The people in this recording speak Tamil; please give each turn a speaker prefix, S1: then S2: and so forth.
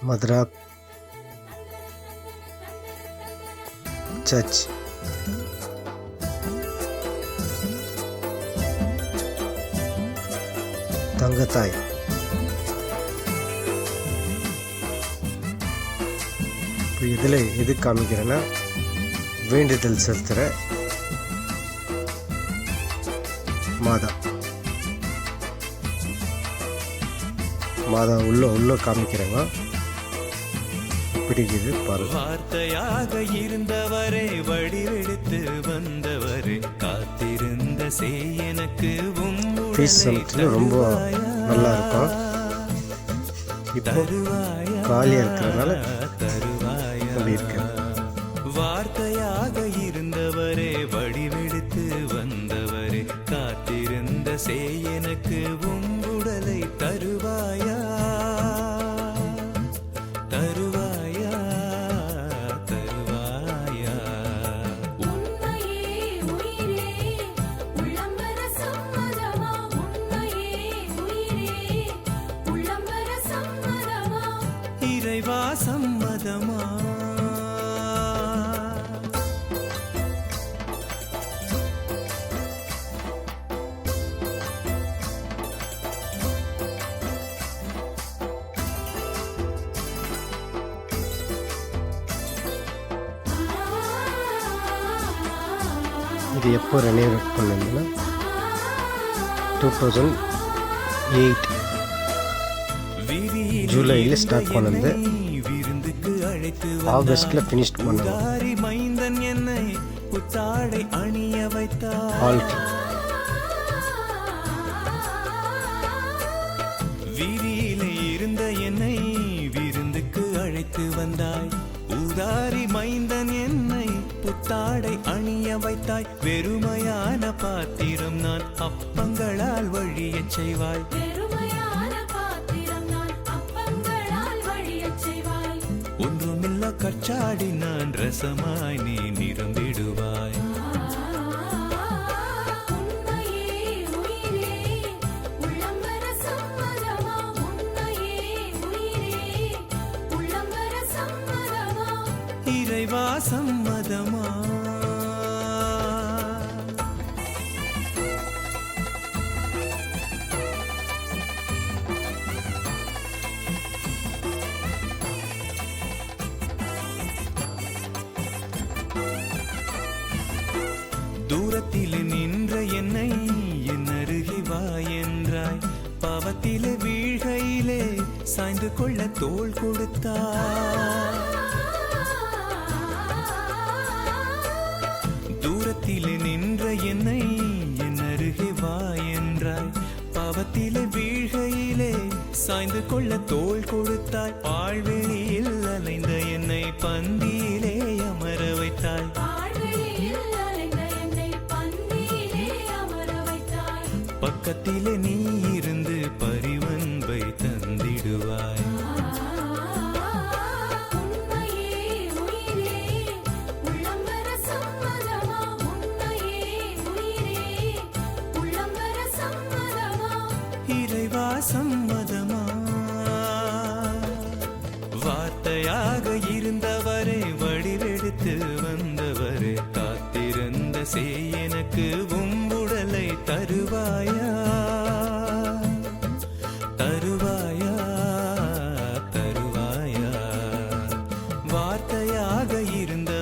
S1: மதுரா சர்ச், தங்கத்தாய், இப்போ இதில் எது காமிக்கிறேன்னா வேண்டுதல் செலுத்துகிற மாதா உள்ள காமிக்கிறேங்க. பிடிக்குது பாருங்க.
S2: வார்த்தையாக இருந்தவரே வடிவெடுத்து வந்தவரே காத்திருந்த எனக்கு
S1: ஃபீஸ் ரொம்ப நல்லா இருக்கும். இப்போ காலியாக இருக்கிறதுனால அப்படி இருக்கு.
S2: வார்த்தையாக இருந்தவரே வடிவெடுத்து வந்தவரே காத்திருந்த எனக்கு உடலை தருவாயா தருவாயா தருவாயா. இறைவா சம்மதமா.
S1: இது எப்போ ரெனியூவல் பண்ணதுன்னா 2008 ஜூலையில் ஸ்டார்ட் பண்ணது, ஆகஸ்டில் ஃபினிஷ் பண்ணது.
S2: வீதியிலே இருந்த என்னை விருந்துக்கு அழைத்து வந்தாய். உதாரி மைந்தன் என்னை புத்தாடை அணிய வைத்தாய். வெறுமையான பாத்திரம் நான் அப்பங்களால் வழியச் செய்வாய். ஒன்றுமில்ல கச்சாடி நான் ரசமாய் நீ நிரம்பிடுவாய். இறைவா சம்மதமா. தூரத்தில் நின்ற என்னை என் அருகே வா என்றாய். பாவத்திலே வீழ்கையிலே சாய்ந்து கொள்ள தோள் கொடுத்தாய். தூரத்திலே நின்ற என்னை என் அருகே வா என்றாய். பாவத்திலே வீழ்கையிலே சாய்ந்து கொள்ள தோள் கொடுத்தாய். பாழ்வெளியில் அலைந்த என்னை பந்தியிலே அமர வைத்தாய். பக்கத்திலே நீ இருந்து பரிவன்பை தந்திடுவாய். இறைவா சம்மதமா. வார்த்தையாக இருந்தவரே வடிவெடுத்து வந்தவரே காத்திருந்த எனக்கு உடலை தருவாயா தருவாயா தருவாயா. வார்த்தையாக இருந்த